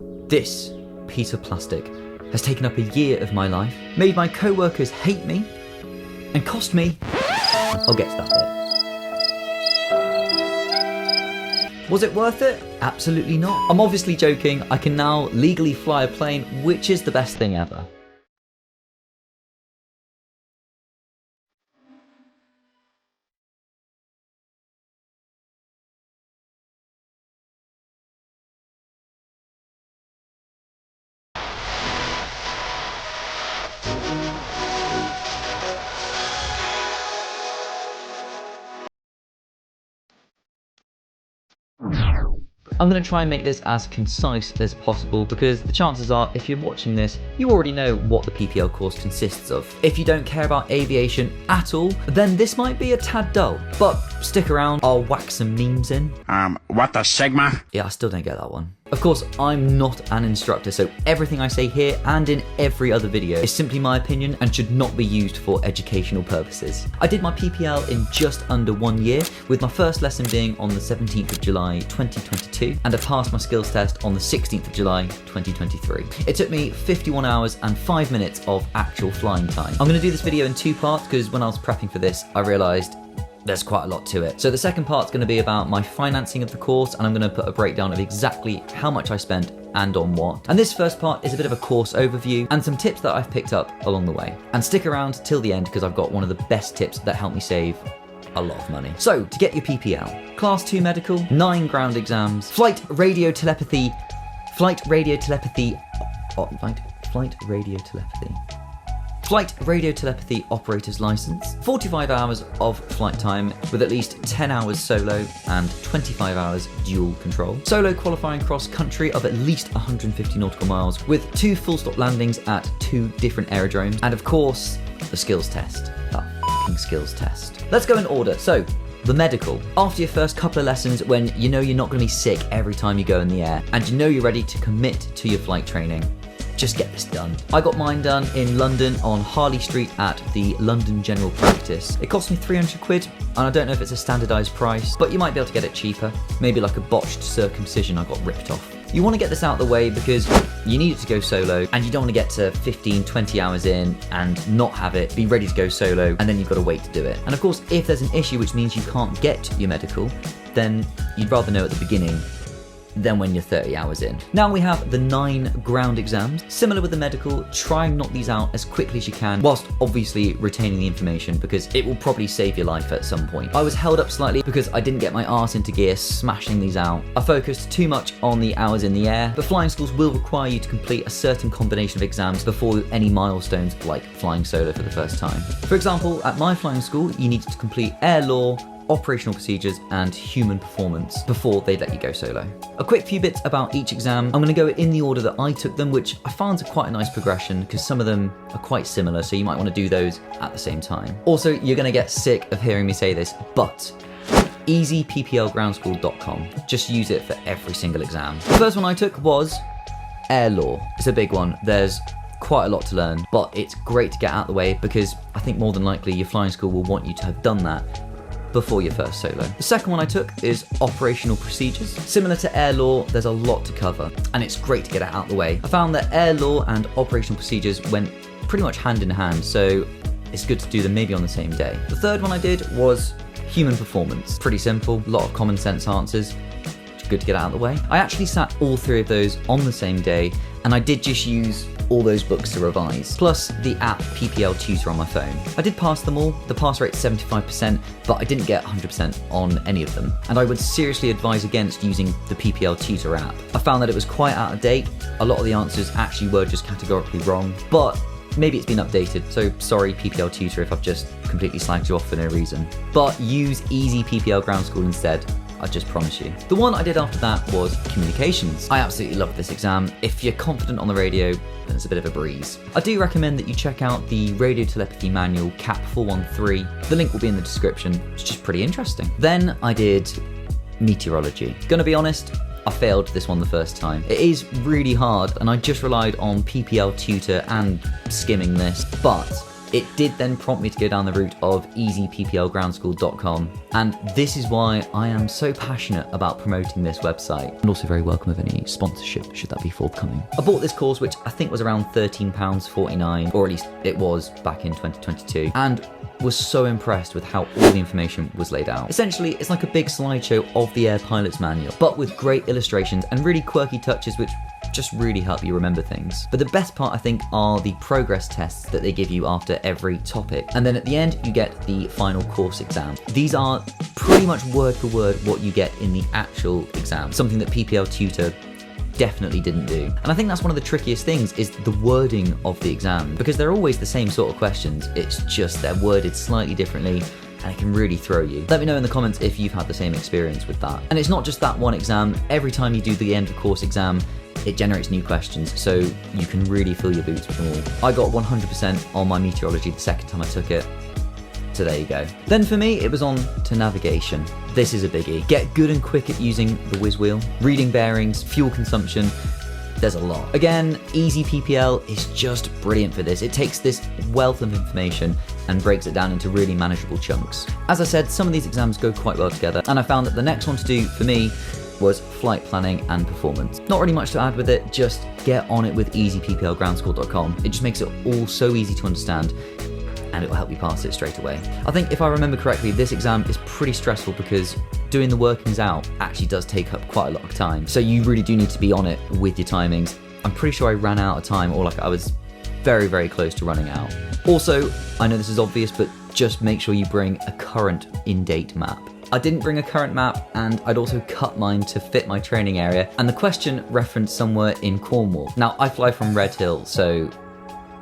This piece of plastic has taken up a year of my life, made my co-workers hate me, and cost me... I'll get to that bit. Was it worth it? Absolutely not. I'm obviously joking. I can now legally fly a plane, which is the best thing ever. I'm going to try and make this as concise as possible because the chances are, if you're watching this, you already know what the PPL course consists of. If you don't care about aviation at all, then this might be a tad dull, but stick around, I'll whack some memes in. What the Sigma? Yeah, I still don't get that one. Of course, I'm not an instructor, so everything I say here and in every other video is simply my opinion and should not be used for educational purposes. I did my PPL in just under 1 year, with my first lesson being on the 17th of July 2022, and I passed my skills test on the 16th of July 2023. It took me 51 hours and 5 minutes of actual flying time. I'm going to do this video in 2 parts because when I was prepping for this, I realised there's quite a lot to it. So the second part's going to be about my financing of the course, and I'm going to put a breakdown of exactly how much I spent and on what. And this first part is a bit of a course overview and some tips that I've picked up along the way. And stick around till the end because I've got one of the best tips that helped me save a lot of money. So to get your PPL, Class 2 medical, 9 ground exams, flight radio telepathy operator's license, 45 hours of flight time with at least 10 hours solo and 25 hours dual control, solo qualifying cross country of at least 150 nautical miles with 2 full stop landings at 2 different aerodromes, and of course, the skills test. That f***ing skills test. Let's go in order. So, the medical. After your first couple of lessons, when you know you're not going to be sick every time you go in the air, and you know you're ready to commit to your flight training, just get this done. I got mine done in London on Harley Street at the London General Practice. It cost me 300 quid, and I don't know if it's a standardised price, but you might be able to get it cheaper. Maybe like a botched circumcision I got ripped off. You want to get this out of the way because you need it to go solo, and you don't want to get to 15, 20 hours in and not have it, be ready to go solo, and then you've got to wait to do it. And of course, if there's an issue which means you can't get your medical, then you'd rather know at the beginning than when you're 30 hours in. Now we have the 9 ground exams. Similar with the medical, try and knock these out as quickly as you can, whilst obviously retaining the information because it will probably save your life at some point. I was held up slightly because I didn't get my arse into gear smashing these out. I focused too much on the hours in the air, but flying schools will require you to complete a certain combination of exams before any milestones like flying solo for the first time. For example, at my flying school, you needed to complete air law, operational procedures, and human performance before they let you go solo. A quick few bits about each exam. I'm going to go in the order that I took them, which I found quite a nice progression because some of them are quite similar, so you might want to do those at the same time. Also, you're going to get sick of hearing me say this, but easypplgroundschool.com. Just use it for every single exam. The first one I took was air law. It's a big one. There's quite a lot to learn, but it's great to get out of the way because I think more than likely your flying school will want you to have done that before your first solo. The second one I took is operational procedures. Similar to air law, there's a lot to cover, and it's great to get it out of the way. I found that air law and operational procedures went pretty much hand in hand, so it's good to do them maybe on the same day. The third one I did was human performance. Pretty simple, a lot of common sense answers. Good to get out of the way. I actually sat all 3 of those on the same day, and I did just use all those books to revise, plus the app PPL Tutor on my phone. I did pass them all. The pass rate's 75%, but I didn't get 100% on any of them. And I would seriously advise against using the PPL Tutor app. I found that it was quite out of date. A lot of the answers actually were just categorically wrong, but maybe it's been updated, so sorry PPL Tutor if I've just completely slagged you off for no reason. But use Easy PPL Ground School instead. I just promise you. The one I did after that was communications. I absolutely loved this exam. If you're confident on the radio, then it's a bit of a breeze. I do recommend that you check out the radio telepathy manual CAP 413. The link will be in the description. It's just pretty interesting. Then I did meteorology. Gonna be honest, I failed this one the first time. It is really hard, and I just relied on PPL Tutor and skimming this, but it did then prompt me to go down the route of easypplgroundschool.com. And this is why I am so passionate about promoting this website, and also very welcome of any sponsorship should that be forthcoming. I bought this course, which I think was around £13.49, or at least it was back in 2022, and was so impressed with how all the information was laid out. Essentially, it's like a big slideshow of the Air Pilot's Manual, but with great illustrations and really quirky touches which just really help you remember things. But the best part, I think, are the progress tests that they give you after every topic. And then at the end, you get the final course exam. These are pretty much word for word what you get in the actual exam, something that PPL Tutor definitely didn't do. And I think that's one of the trickiest things, is the wording of the exam, because they're always the same sort of questions. It's just they're worded slightly differently, and it can really throw you. Let me know in the comments if you've had the same experience with that. And it's not just that one exam. Every time you do the end of course exam, it generates new questions, so you can really fill your boots with them all. I got 100% on my meteorology the second time I took it. So there you go. Then for me, it was on to navigation. This is a biggie. Get good and quick at using the whiz wheel, reading bearings, fuel consumption. There's a lot. Again, Easy PPL is just brilliant for this. It takes this wealth of information and breaks it down into really manageable chunks. As I said, some of these exams go quite well together, and I found that the next one to do for me was flight planning and performance. Not really much to add with it, just get on it with easypplgroundschool.com. It just makes it all so easy to understand, and it will help you pass it straight away. I think if I remember correctly, this exam is pretty stressful because doing the workings out actually does take up quite a lot of time. So you really do need to be on it with your timings. I'm pretty sure I ran out of time, or like I was very, very close to running out. Also, I know this is obvious, but just make sure you bring a current in-date map. I didn't bring a current map, and I'd also cut mine to fit my training area, and the question referenced somewhere in Cornwall. Now, I fly from Red Hill, so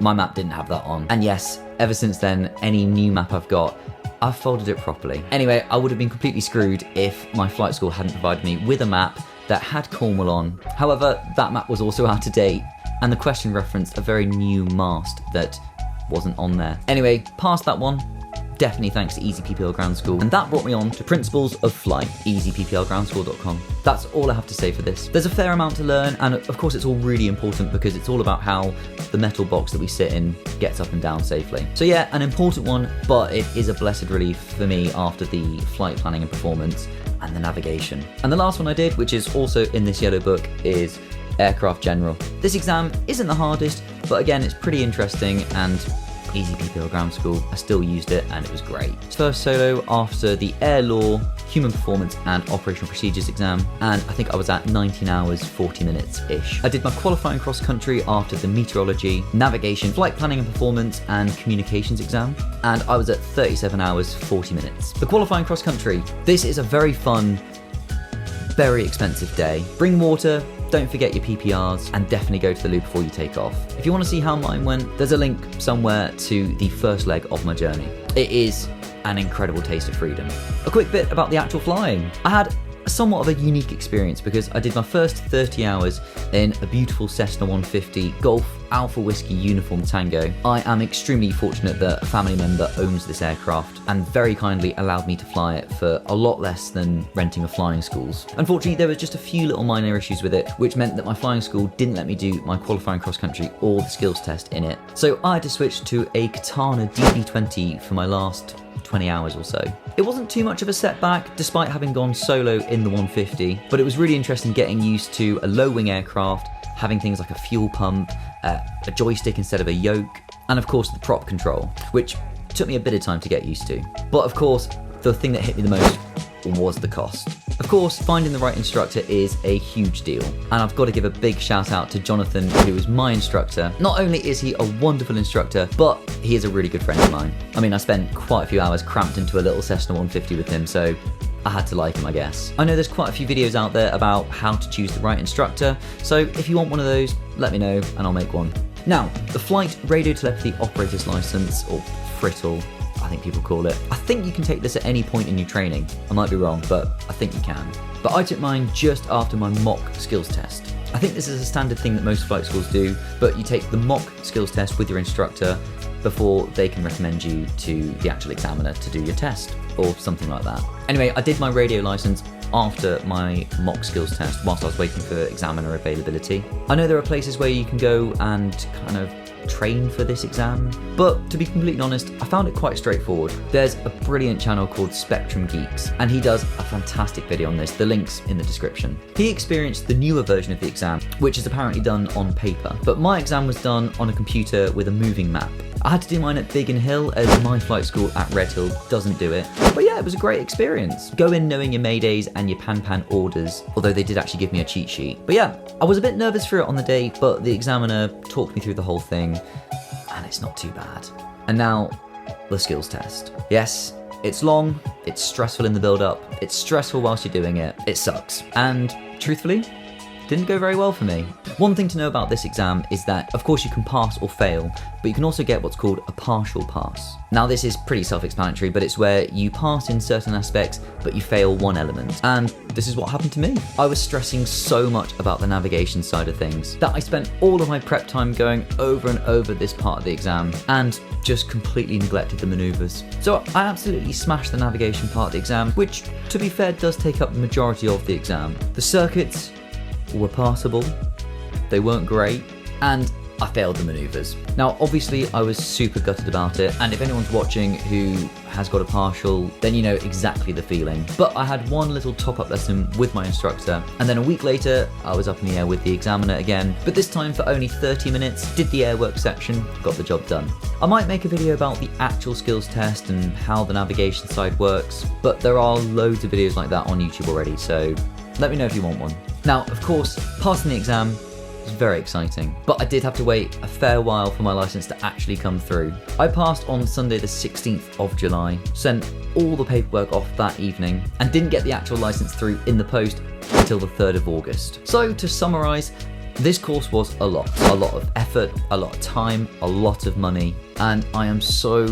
my map didn't have that on. And yes, ever since then, any new map I've got, I've folded it properly. Anyway, I would have been completely screwed if my flight school hadn't provided me with a map that had Cornwall on. However, that map was also out of date, and the question referenced a very new mast that wasn't on there. Anyway, past that one, definitely thanks to Easy PPL Ground School. And that brought me on to Principles of Flight, easypplgroundschool.com. That's all I have to say for this. There's a fair amount to learn, and of course it's all really important because it's all about how the metal box that we sit in gets up and down safely. So yeah, an important one, but it is a blessed relief for me after the flight planning and performance and the navigation. And the last one I did, which is also in this yellow book, is Aircraft General. This exam isn't the hardest, but again, it's pretty interesting, and Easy PPL Ground School, I still used it and it was great. It's first solo after the Air Law, Human Performance and Operational Procedures exam, and I think I was at 19 hours, 40 minutes-ish. I did my qualifying cross-country after the Meteorology, Navigation, Flight Planning and Performance and Communications exam, and I was at 37 hours, 40 minutes. The qualifying cross-country, this is a very fun, very expensive day. Bring water, don't forget your PPRs, and definitely go to the loo before you take off. If you want to see how mine went, there's a link somewhere to the first leg of my journey. It is an incredible taste of freedom. A quick bit about the actual flying. I had somewhat of a unique experience because I did my first 30 hours in a beautiful Cessna 150 Golf Alpha Whiskey Uniform Tango. I am extremely fortunate that a family member owns this aircraft and very kindly allowed me to fly it for a lot less than renting a flying school's. Unfortunately, there were just a few little minor issues with it, which meant that my flying school didn't let me do my qualifying cross country or the skills test in it. So I had to switch to a Katana DD20 for my last 20 hours or so. It wasn't too much of a setback despite having gone solo in the 150, but it was really interesting getting used to a low wing aircraft, having things like a fuel pump, a joystick instead of a yoke, and of course the prop control, which took me a bit of time to get used to. But of course, the thing that hit me the most was the cost. Of course, finding the right instructor is a huge deal, and I've got to give a big shout out to Jonathan, who is my instructor. Not only is he a wonderful instructor, but he is a really good friend of mine. I mean, I spent quite a few hours cramped into a little Cessna 150 with him, so I had to like him, I guess. I know there's quite a few videos out there about how to choose the right instructor, so if you want one of those, let me know and I'll make one. Now, the Flight Radio Telepathy Operator's License, or FRITL, I think people call it. I think you can take this at any point in your training. I might be wrong, but I think you can. But I took mine just after my mock skills test. I think this is a standard thing that most flight schools do, but you take the mock skills test with your instructor before they can recommend you to the actual examiner to do your test, or something like that. Anyway, I did my radio license after my mock skills test whilst I was waiting for examiner availability. I know there are places where you can go and kind of train for this exam. But to be completely honest, I found it quite straightforward. There's a brilliant channel called Spectrum Geeks, and he does a fantastic video on this. The link's in the description. He experienced the newer version of the exam, which is apparently done on paper, but my exam was done on a computer with a moving map. I had to do mine at Biggin Hill as my flight school at Redhill doesn't do it. But yeah, it was a great experience. Go in knowing your maydays and your pan orders, although they did actually give me a cheat sheet. But yeah, I was a bit nervous for it on the day, but the examiner talked me through the whole thing, and it's not too bad. And now, the skills test. Yes, it's long, it's stressful in the build-up, it's stressful whilst you're doing it, it sucks. And truthfully, didn't go very well for me. One thing to know about this exam is that, of course, you can pass or fail, but you can also get what's called a partial pass. Now, this is pretty self-explanatory, but it's where you pass in certain aspects, but you fail one element. And this is what happened to me. I was stressing so much about the navigation side of things that I spent all of my prep time going over and over this part of the exam and just completely neglected the maneuvers. So I absolutely smashed the navigation part of the exam, which, to be fair, does take up the majority of the exam. The circuits were passable, they weren't great, and I failed the maneuvers. Now, obviously, I was super gutted about it, and if anyone's watching who has got a partial, then you know exactly the feeling. But I had one little top-up lesson with my instructor, and then a week later, I was up in the air with the examiner again, but this time for only 30 minutes, did the airwork section, got the job done. I might make a video about the actual skills test and how the navigation side works, but there are loads of videos like that on YouTube already, so let me know if you want one. Now, of course, passing the exam was very exciting, but I did have to wait a fair while for my license to actually come through. I passed on Sunday the 16th of July, sent all the paperwork off that evening, and didn't get the actual license through in the post until the 3rd of August. So to summarise, this course was a lot of effort, a lot of time, a lot of money, and I am so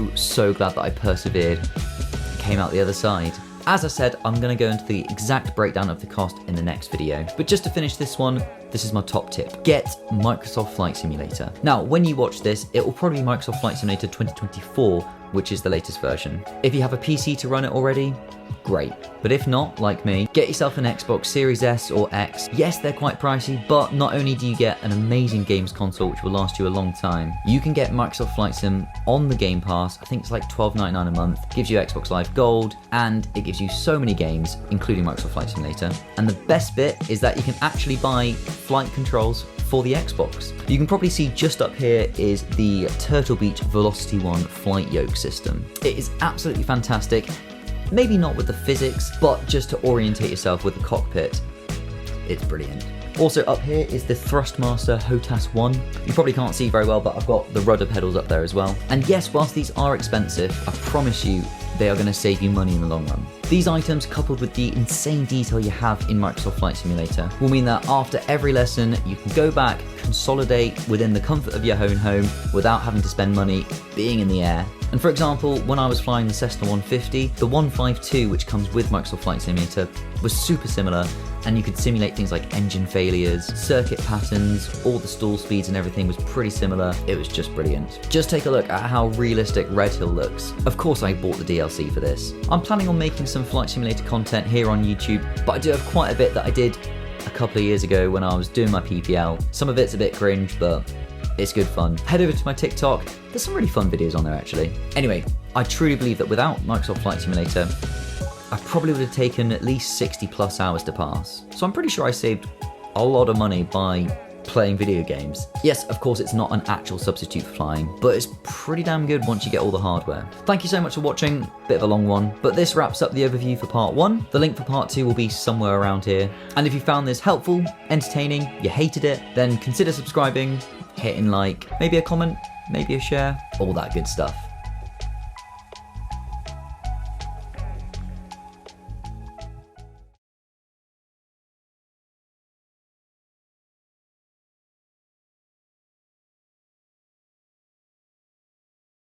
glad that I persevered and came out the other side. As I said, I'm going to go into the exact breakdown of the cost in the next video. But just to finish this one, this is my top tip. Get Microsoft Flight Simulator. Now, when you watch this, it will probably be Microsoft Flight Simulator 2024, which is the latest version. If you have a PC to run it already, great. But if not, like me, get yourself an Xbox Series S or X. Yes, they're quite pricey, but not only do you get an amazing games console which will last you a long time, you can get Microsoft Flight Sim on the Game Pass. I think it's like $12.99 a month. Gives you Xbox Live Gold, and it gives you so many games, including Microsoft Flight Simulator. And the best bit is that you can actually buy flight controls for the Xbox. You can probably see just up here is the Turtle Beach Velocity 1 flight yoke system. It is absolutely fantastic. Maybe not with the physics, but just to orientate yourself with the cockpit, it's brilliant. Also up here is the Thrustmaster HOTAS 1. You probably can't see very well, but I've got the rudder pedals up there as well. And yes, whilst these are expensive, I promise you, they are going to save you money in the long run. These items, coupled with the insane detail you have in Microsoft Flight Simulator, will mean that after every lesson, you can go back, consolidate within the comfort of your own home without having to spend money being in the air. And for example, when I was flying the Cessna 150, the 152, which comes with Microsoft Flight Simulator, was super similar, and you could simulate things like engine failures, circuit patterns, all the stall speeds and everything was pretty similar. It was just brilliant. Just take a look at how realistic Redhill looks. Of course I bought the DLC for this. I'm planning on making some Flight Simulator content here on YouTube, but I do have quite a bit that I did a couple of years ago when I was doing my PPL. Some of it's a bit cringe, but it's good fun. Head over to my TikTok. There's some really fun videos on there actually. Anyway, I truly believe that without Microsoft Flight Simulator, I probably would have taken at least 60+ hours to pass. So I'm pretty sure I saved a lot of money by playing video games. Yes, of course it's not an actual substitute for flying, but it's pretty damn good once you get all the hardware. Thank you so much for watching, bit of a long one, but this wraps up the overview for part 1. The link for part 2 will be somewhere around here. And if you found this helpful, entertaining, you hated it, then consider subscribing, hitting like, maybe a comment, maybe a share, all that good stuff.